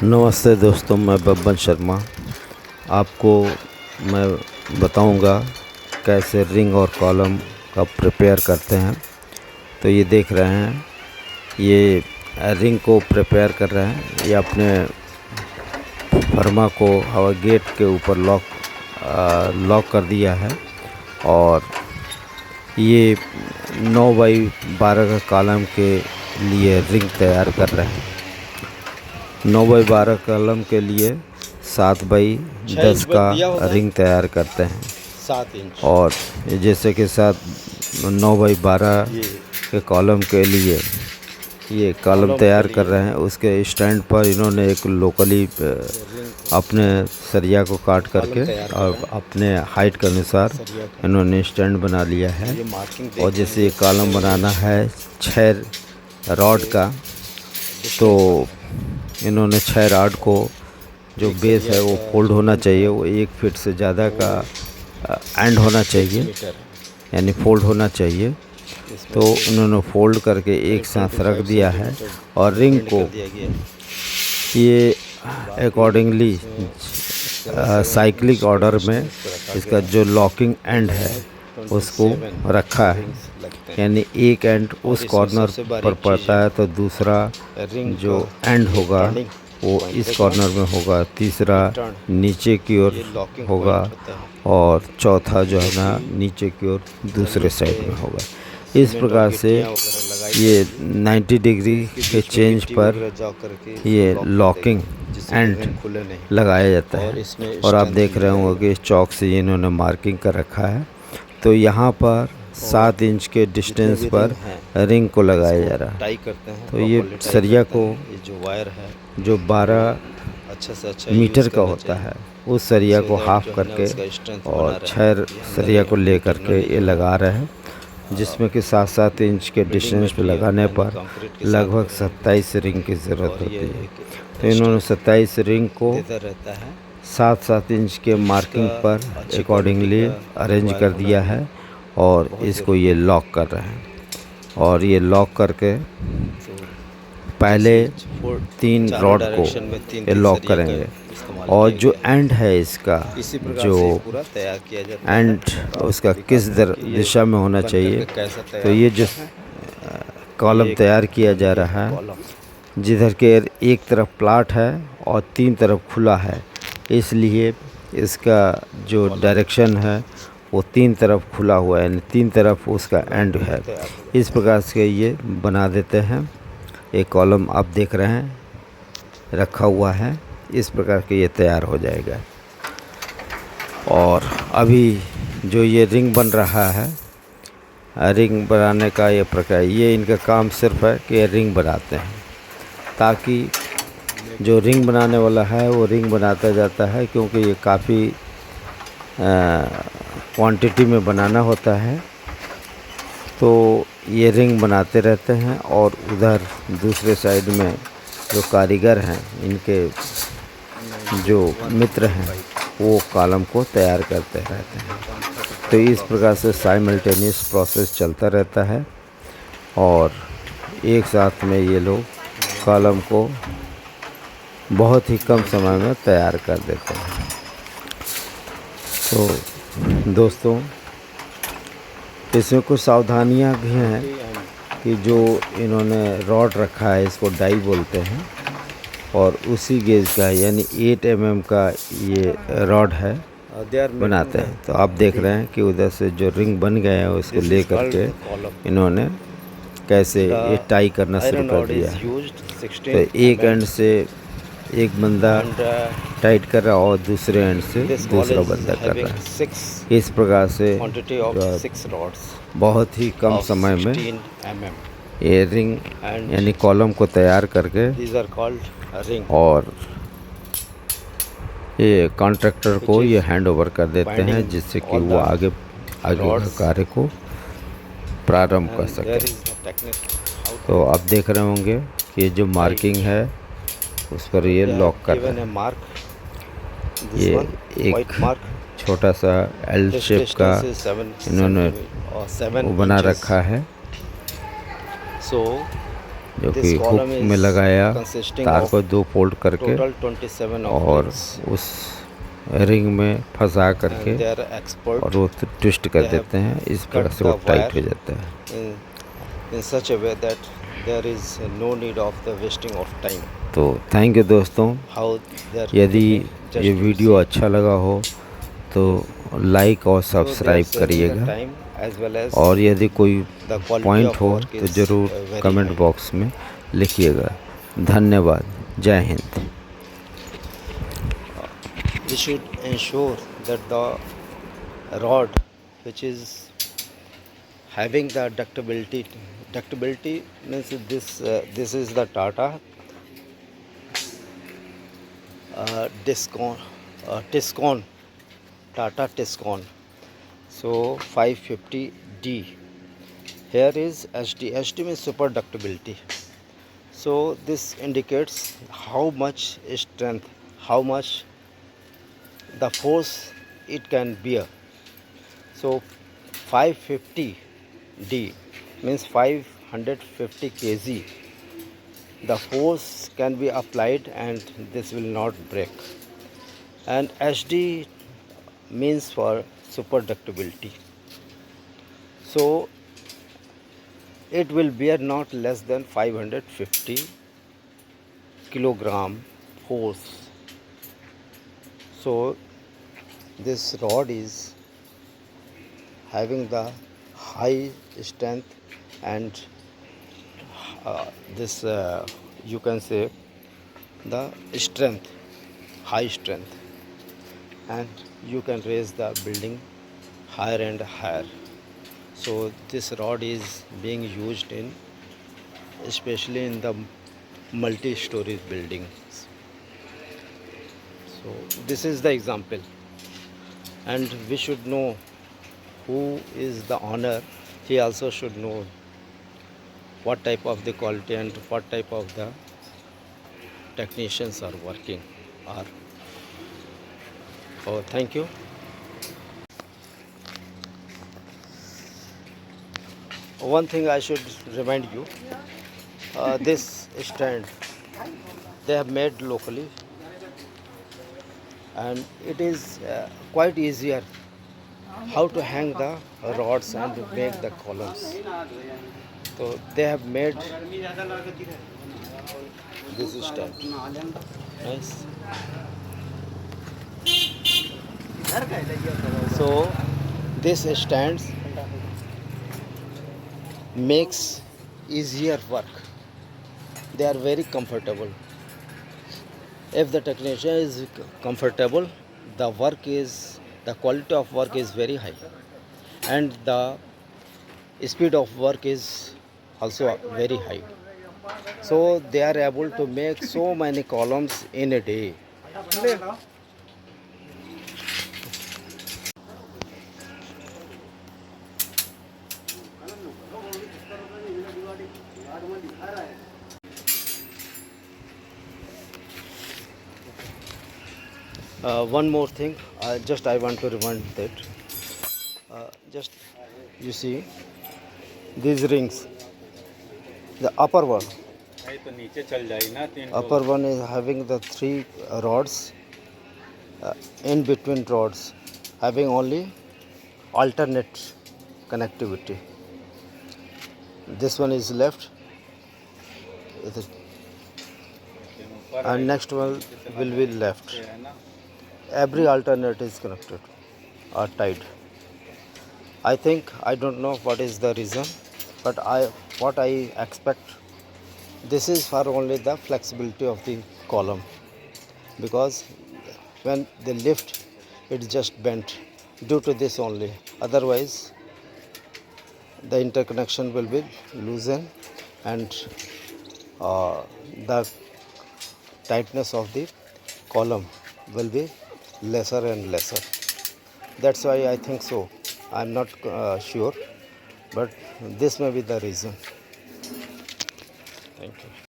नमस्ते दोस्तों, मैं बब्बन शर्मा। आपको मैं बताऊंगा कैसे रिंग और कॉलम का प्रिपेयर करते हैं। तो ये देख रहे हैं, ये रिंग को प्रिपेयर कर रहे हैं। ये अपने फर्मा को हवा गेट के ऊपर लॉक कर दिया है और ये 9 बाई 12 का कॉलम के लिए रिंग तैयार कर रहे हैं। 9 बाई 12 कॉलम के लिए 7 बाई 10 का रिंग तैयार करते हैं 7 इंच। और जैसे कि 9 बाई 12 के कॉलम के लिए ये कॉलम तैयार कर रहे हैं। उसके स्टैंड पर इन्होंने एक लोकली अपने सरिया को काट करके और अपने हाइट के अनुसार इन्होंने स्टैंड बना लिया है। और जैसे ये कॉलम बनाना है 6 रॉड का, तो इन्होंने 6 रॉड को जो बेस है वो फोल्ड होना चाहिए, वो 1 फीट से ज़्यादा का एंड होना चाहिए, यानी फोल्ड होना चाहिए। तो उन्होंने फोल्ड करके एक साथ रख दिया है और रिंग को ये अकॉर्डिंगली साइक्लिक ऑर्डर में इसका जो लॉकिंग एंड है उसको रखा है, यानी एक एंड उस कॉर्नर पर पड़ता है तो दूसरा जो एंड होगा वो इस कॉर्नर में होगा, तीसरा नीचे की ओर होगा और चौथा जो है ना नीचे की ओर दूसरे साइड में होगा। इस प्रकार से ये 90 डिग्री के चेंज पर ये लॉकिंग एंड लगाया जाता है। और आप देख रहे होंगे कि चौक से इन्होंने मार्किंग कर रखा है। तो यहाँ पर 7 इंच के डिस्टेंस पर रिंग को लगाया जा रहा है। टाई करते हैं तो ये सरिया को ये जो वायर है जो 12 अच्छा से अच्छा मीटर का होता है उस सरिया को हाफ करके और 6 सरिया को ले करके ये लगा रहे हैं, जिसमें कि 7-7 इंच के डिस्टेंस पे लगाने पर लगभग 27 रिंग की ज़रूरत होती है। तो इन्होंने 27 रिंग को 7-7 इंच के मार्किंग पर अकॉर्डिंगली अरेंज कर दिया है और इसको ये लॉक कर रहे हैं। और ये लॉक करके पहले 3 रॉड को ये लॉक करेंगे और जो एंड है इसका, जो एंड उसका किस दिशा में होना चाहिए, तो ये जो कॉलम तैयार किया जा रहा है जिधर के एक तरफ प्लाट है और 3 तरफ खुला है, इसलिए इसका जो डायरेक्शन है वो 3 तरफ खुला हुआ है, यानी 3 तरफ उसका एंड है। इस प्रकार से ये बना देते हैं। एक कॉलम आप देख रहे हैं रखा हुआ है, इस प्रकार के ये तैयार हो जाएगा। और अभी जो ये रिंग बन रहा है, रिंग बनाने का ये प्रकार, ये इनका काम सिर्फ है कि रिंग बनाते हैं, ताकि जो रिंग बनाने वाला है वो रिंग बनाता जाता है, क्योंकि ये काफ़ी क्वांटिटी में बनाना होता है। तो ये रिंग बनाते रहते हैं और उधर दूसरे साइड में जो कारीगर हैं, इनके जो मित्र हैं, वो कॉलम को तैयार करते रहते हैं। तो इस प्रकार से साइमल्टेनियस प्रोसेस चलता रहता है और एक साथ में ये लोग कॉलम को बहुत ही कम समय में तैयार कर देते हैं। तो दोस्तों, इसमें कुछ सावधानियां भी हैं कि जो इन्होंने रॉड रखा है इसको डाई बोलते हैं और उसी गेज का यानी 8 mm का ये रॉड है बनाते हैं। तो आप देख रहे हैं कि उधर से जो रिंग बन गया है उसको ले करके इन्होंने कैसे ये टाई करना शुरू कर दिया है। तो एक एंड से एक बंदा टाइट कर रहा है और दूसरे एंड से दूसरा बंदा कर रहा है। इस प्रकार से बहुत ही कम समय में ये रिंग यानी कॉलम को तैयार करके और ये कॉन्ट्रैक्टर को ये हैंड ओवर कर देते हैं, जिससे कि वो आगे कार्य को प्रारंभ कर सके। तो आप देख रहे होंगे कि जो मार्किंग है उस पर ये लॉक कर रहे हैं। ये एक छोटा सा एल शेप का इन्होंने वो बना रखा है। जो This कि हुक column में is लगाया, consisting तार of को 2 फोल्ड करके total 27 of और rings, उस रिंग में फंसा करके and they are और expert. वो ट्विस्ट कर They have देते हैं, इस प्रकार cut से the वो wire टाइट हो जाता है। in such a way that there is no need of the wasting of time. तो थैंक यू दोस्तों। How they are यदि cooking, just ये you वीडियो see. अच्छा लगा हो तो लाइक और So they are subscribe saving the करिएगा, time as well as और यदि कोई the quality पॉइंट of हो work तो is ज़रूर very कमेंट high. बॉक्स में लिखिएगा। धन्यवाद। जय Hind. We should ensure that the rod which is having the ductability means this is the Tata Tiscon Tata Tiscon, so 550D. Here is HD means super ductability. So this indicates how much strength, how much the force it can bear. So 550D means 550 kg. The force can be applied and this will not break. And HD means for super ductability. So it will bear not less than 550 kilogram force. So this rod is having the high strength and this you can say the strength, high strength, and you can raise the building higher and higher. So this rod is being used in especially in the multi-story buildings. So this is the example, and we should know who is the owner. He also should know what type of the quality and what type of the technicians are working are. Oh, thank you. One thing I should remind you, this stand they have made locally, and it is quite easier how to hang the rods and make the columns. So they have made this stand. Nice. So this stands makes easier work. They are very comfortable. If the technician is comfortable, the quality of work is very high, and the speed of work is also very high. So they are able to make so many columns in a day. One more thing, I want to remind that just you see these rings, the upper one is having the 3 rods, in between rods having only alternate connectivity. This one is left, and next one will be left. Every alternate is connected or tied. I don't know what is the reason, but what I expect, this is for only the flexibility of the column, because when they lift it just bent due to this only. Otherwise the interconnection will be loosened and the tightness of the column will be lesser and lesser. That's why I think so. I'm not sure, but this may be the reason. Thank you.